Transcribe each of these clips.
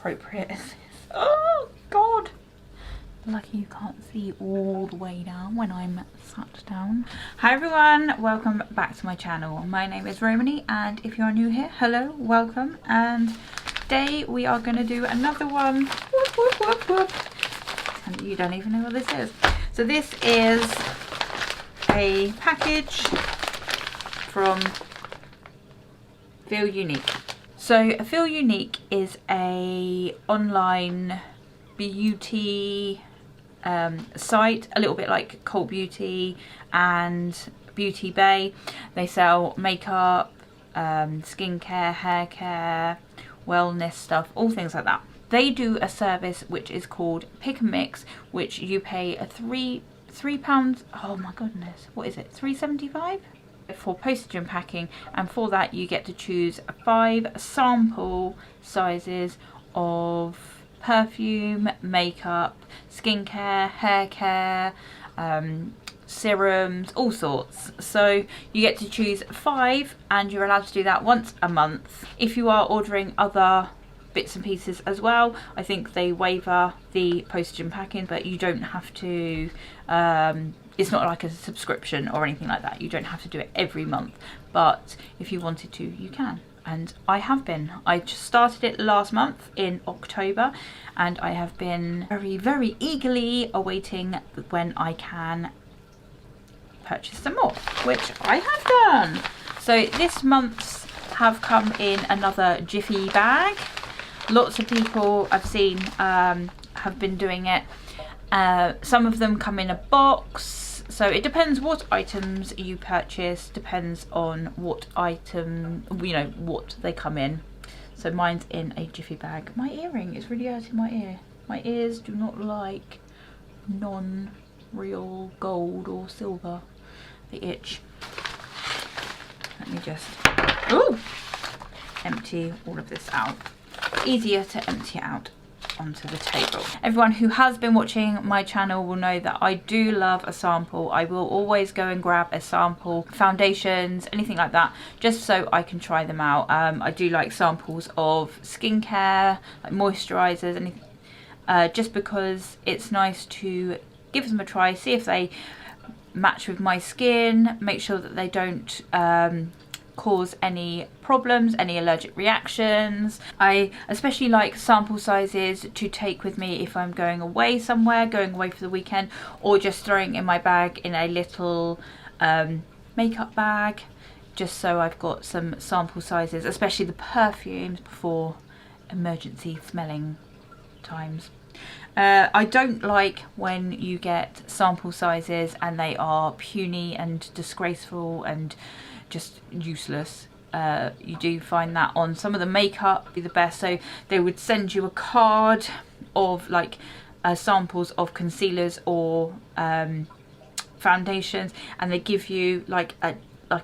appropriate is this? Oh God! Lucky you can't see all the way down when I'm sat down. Hi everyone, welcome back to my channel. My name is Romanyfaye, and if you're new here, hello, welcome. And today we are going to do another one. Whoop, whoop, whoop, whoop. And you don't even know what this is. So this is a package from Feel Unique. So Feel Unique is a online beauty site, a little bit like Cult Beauty and Beauty Bay. They sell makeup, skincare, hair care, wellness stuff, all things like that. They do a service which is called Pick and Mix, which you pay a £3, oh my goodness, what is it, £3.75 for postage and packing, and for that you get to choose 5 sample sizes of perfume, makeup, skincare, hair care, serums, all sorts. So you get to choose 5 and you're allowed to do that once a month. If you are ordering other bits and pieces as well, I think they waiver the postage and packing, but you don't have to, it's not like a subscription or anything like that. You don't have to do it every month, but if you wanted to, you can. And I have been. I just started it last month in October, and I have been very eagerly awaiting when I can purchase some more, which I have done. So this month's have come in another Jiffy bag. Lots of people I've seen have been doing it. Some of them come in a box. So it depends what items you purchase, depends on what item, you know, what they come in. So mine's in a Jiffy bag. My earring is really hurting my ear. My ears do not like non-real gold or silver. They itch. Let me just empty all of this out. Easier to empty it out onto the table. Everyone who has been watching my channel will know that I do love a sample. I will always go and grab a sample, foundations, anything like that, just so I can try them out. I do like samples of skincare, like moisturizers, anything, just because it's nice to give them a try, see if they match with my skin, make sure that they don't cause any problems, any allergic reactions. I especially like sample sizes to take with me if I'm going away somewhere, going away for the weekend, or just throwing in my bag in a little makeup bag, just so I've got some sample sizes, especially the perfumes before emergency smelling times. I don't like when you get sample sizes and they are puny and disgraceful and just useless. You do find that on some of the makeup be the best. So they would send you a card of like samples of concealers or foundations, and they give you like a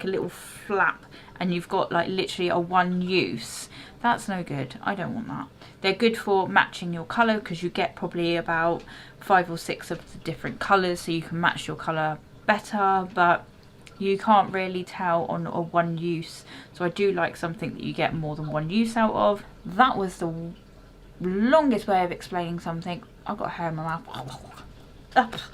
little flap, and you've got like literally a one use. That's no good. I don't want that. They're good for matching your colour, because you get probably about 5 or 6 of the different colours, so you can match your colour better, but you can't really tell on a one use. So I do like something that you get more than one use out of. That was the longest way of explaining something. I've got hair in my mouth.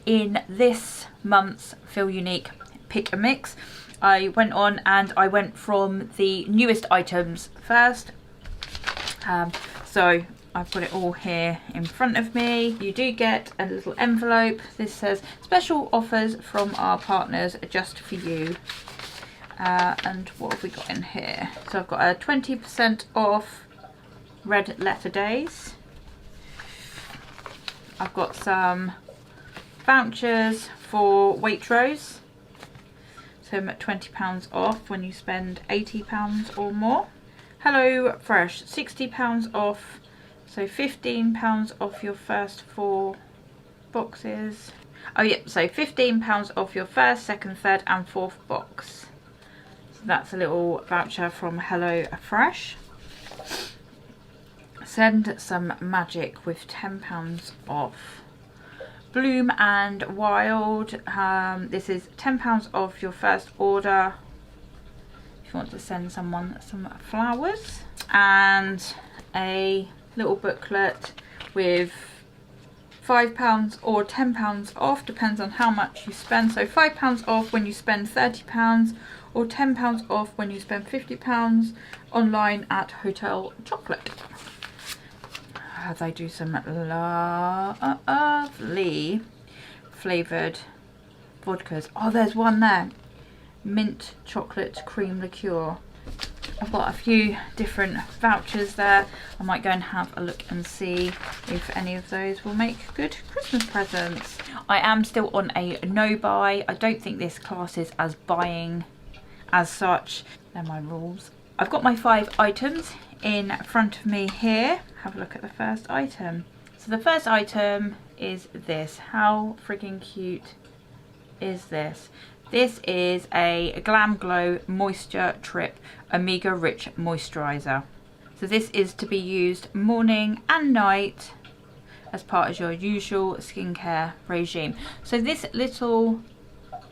In this month's Feel Unique Pick and Mix, I went on and I went from the newest items first. So I've got it all here in front of me. You do get a little envelope. This says special offers from our partners just for you. And what have we got in here? So I've got a 20% off red letter days. I've got some vouchers for Waitrose. So I'm at £20 off when you spend £80 or more. Hello Fresh, £60 off. So £15 off your first 4 boxes. Oh yeah, so £15 off your first, second, third and fourth box. So that's a little voucher from Hello Fresh. Send some magic with £10 off. Bloom and Wild, this is £10 off your first order if you want to send someone some flowers. And a little booklet with £5 or £10 off, depends on how much you spend. So £5 off when you spend £30 or £10 off when you spend £50 online at Hotel Chocolate. They do some lovely flavoured vodkas. Oh, there's one there. Mint chocolate cream liqueur. I've got a few different vouchers there. I might go and have a look and see if any of those will make good Christmas presents. I am still on a no buy. I don't think this classes as buying as such. They're my rules. I've got my 5 items in front of me here. Have a look at the first item. So the first item is this. How freaking cute is this? This is a Glamglow Moisture-Trip Omega Rich Moisturiser. So this is to be used morning and night as part of your usual skincare regime. So this little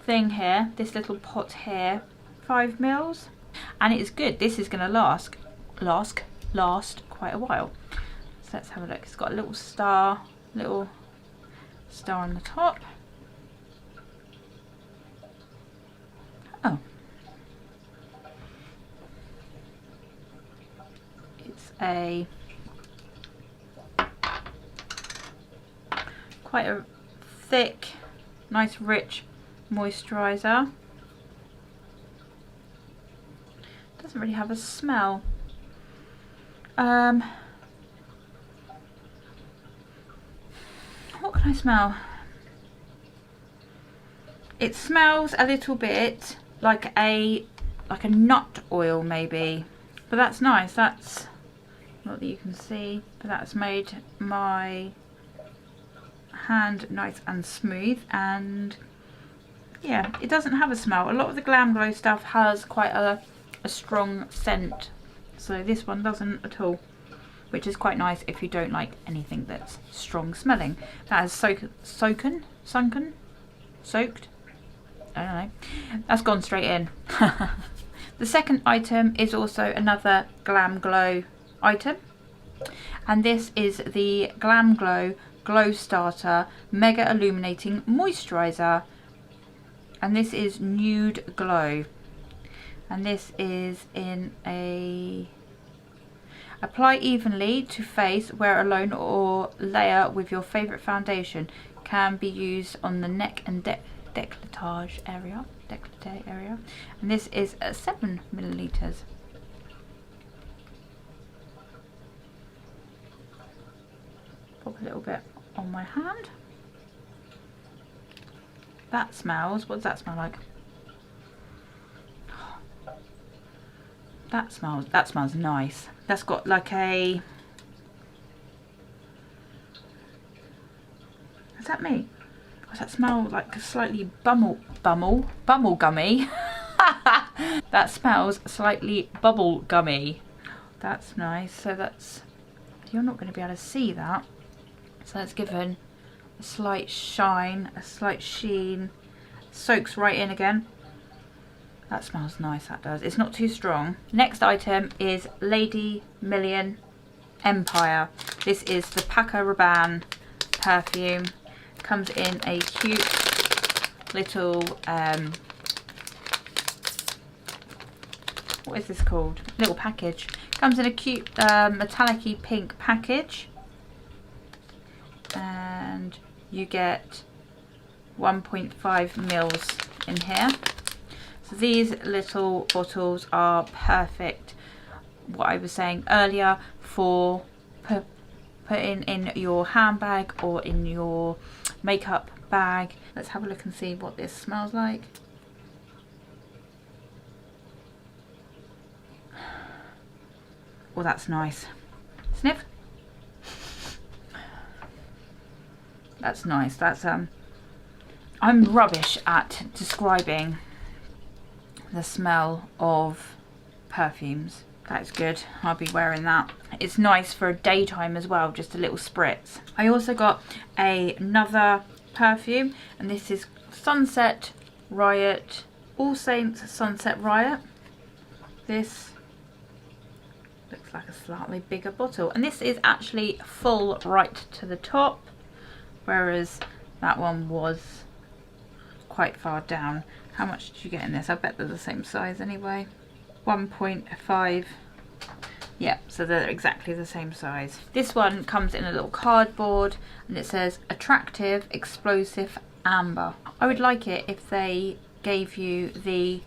thing here, this little pot here, 5 mils, and it is good. This is going to last quite a while. So let's have a look. It's got a little star on the top. Oh, it's a quite a thick, nice rich moisturiser. Doesn't really have a smell. What can I smell? It smells a little bit like a nut oil maybe, but that's nice. That's not that you can see, but that's made my hand nice and smooth. And yeah, it doesn't have a smell. A lot of the Glamglow stuff has quite a strong scent, so this one doesn't at all, which is quite nice if you don't like anything that's strong smelling. That is soaked. I don't know. That's gone straight in. The second item is also another Glamglow item, and this is the Glamglow Glowstarter Mega Illuminating Moisturizer, and this is Nude Glow, and this is in a apply evenly to face, wear alone or layer with your favourite foundation. Can be used on the neck and décolletage area, and this is 7 millilitres. Pop a little bit on my hand. That smells, what does that smell like? That smells nice. That's got like a, is that me? Does that smell like a slightly bubble gummy? That smells slightly bubble gummy. That's nice. So that's, you're not going to be able to see that. So that's given a slight shine, a slight sheen. Soaks right in again. That smells nice, that does. It's not too strong. Next item is Lady Million Empire. This is the Paco Rabanne perfume. Comes in a cute little, what is this called? Little package. Comes in a cute metallic-y pink package. And you get 1.5 mils in here. So these little bottles are perfect, what I was saying earlier, for putting in your handbag or in your makeup bag. Let's have a look and see what this smells like. Oh, that's nice. Sniff. That's nice. That's I'm rubbish at describing the smell of perfumes. That's good. I'll be wearing that. It's nice for a daytime as well, just a little spritz. I also got another perfume, and this is Sunset Riot, Allsaints Sunset Riot. This looks like a slightly bigger bottle, and this is actually full right to the top, whereas that one was quite far down. How much did you get in this? I bet they're the same size anyway. 1.5. Yeah, so they're exactly the same size. This one comes in a little cardboard and it says attractive explosive amber. I would like it if they gave you the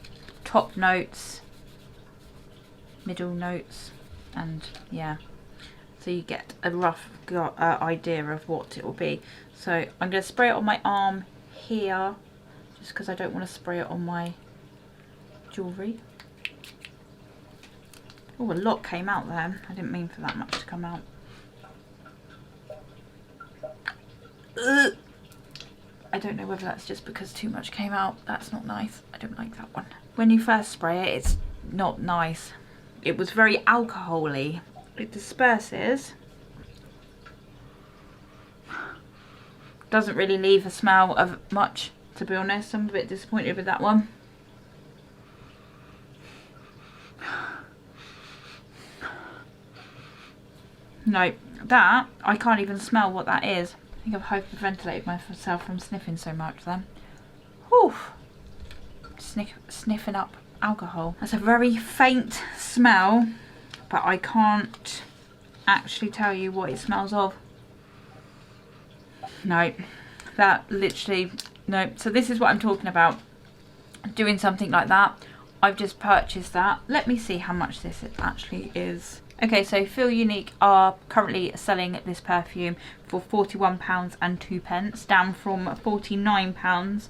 top notes, middle notes, and yeah, so you get a rough idea of what it will be. So I'm going to spray it on my arm here, just because I don't want to spray it on my jewellery. Oh, a lot came out there. I didn't mean for that much to come out. Ugh. I don't know whether that's just because too much came out. That's not nice. I don't like that one. When you first spray it, it's not nice. It was very alcohol-y. It disperses. Doesn't really leave a smell of much, to be honest. I'm a bit disappointed with that one. No, that, I can't even smell what that is. I think I've hyperventilated myself from sniffing so much then. Whew. Sniffing up alcohol. That's a very faint smell, but I can't actually tell you what it smells of. No, that literally, no. So this is what I'm talking about. Doing something like that. I've just purchased that. Let me see how much this actually is. Okay, so Feel Unique are currently selling this perfume for £41.02, down from £49.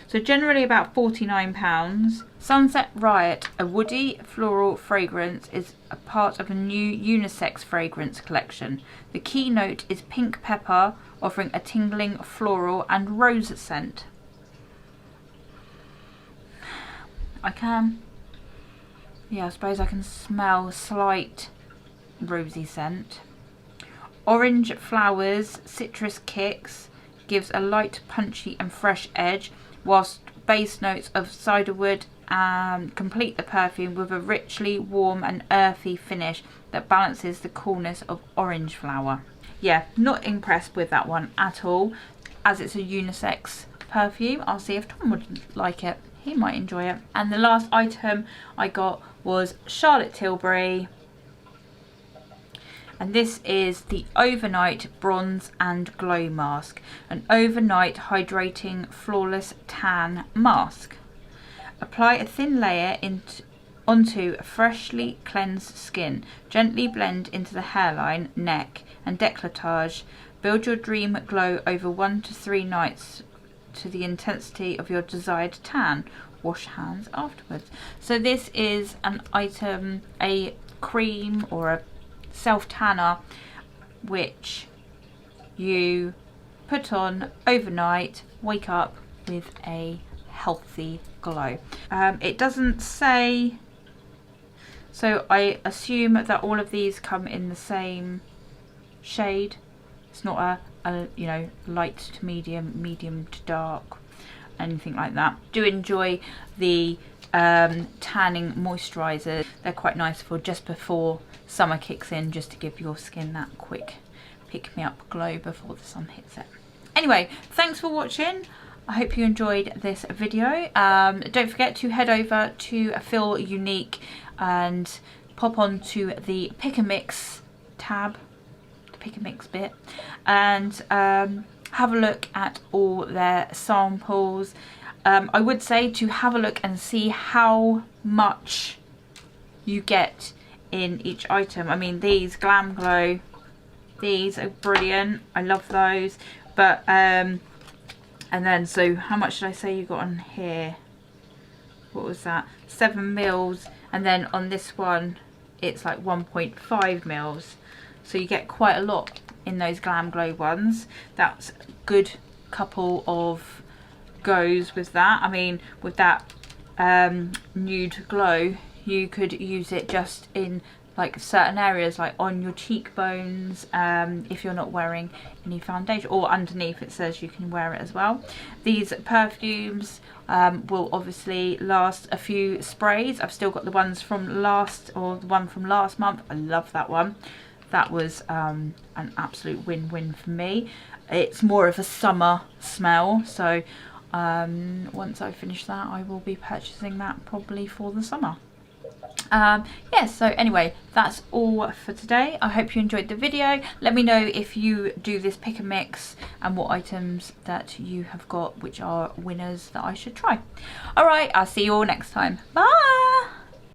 So generally about £49. Sunset Riot, a woody floral fragrance, is a part of a new unisex fragrance collection. The keynote is pink pepper, offering a tingling floral and rose scent. I suppose I can smell slight rosy scent. Orange flowers, citrus kicks, gives a light, punchy and fresh edge, whilst base notes of ciderwood complete the perfume with a richly warm and earthy finish that balances the coolness of orange flower. Yeah, not impressed with that one at all. As it's a unisex perfume, I'll see if Tom would like it. He might enjoy it. And the last item I got was Charlotte Tilbury. And this is the Overnight Bronze and Glow Mask. An overnight hydrating flawless tan mask. Apply a thin layer onto freshly cleansed skin. Gently blend into the hairline, neck and décolletage. Build your dream glow over 1 to 3 nights to the intensity of your desired tan. Wash hands afterwards. So this is an item, a cream or a self-tanner, which you put on overnight, wake up with a healthy glow. It doesn't say, so I assume that all of these come in the same shade. It's not a you know, light to medium, medium to dark, anything like that. Do enjoy the tanning moisturisers. They're quite nice for just before summer kicks in, just to give your skin that quick pick me up glow before the sun hits it. Anyway, thanks for watching. I hope you enjoyed this video. Don't forget to head over to Feel Unique and pop onto the Pick and Mix tab, the Pick and Mix bit, and have a look at all their samples. I would say to have a look and see how much you get in each item. I mean, these Glamglow, these are brilliant. I love those. But and then, so how much did I say you got on here? What was that? 7 mils, and then on this one it's like 1.5 mils. So you get quite a lot in those Glamglow ones. That's a good couple of goes with that. I mean, with that nude glow, you could use it just in like certain areas, like on your cheekbones, if you're not wearing any foundation, or underneath it says you can wear it as well. These perfumes will obviously last a few sprays. I've still got the ones from last, or the one from last month. I love that one. That was an absolute win-win for me. It's more of a summer smell, so once I finish that, I will be purchasing that probably for the summer. Yes, so anyway, that's all for today. I hope you enjoyed the video. Let me know if you do this pick and mix and what items that you have got which are winners that I should try. Alright, I'll see you all next time. Bye!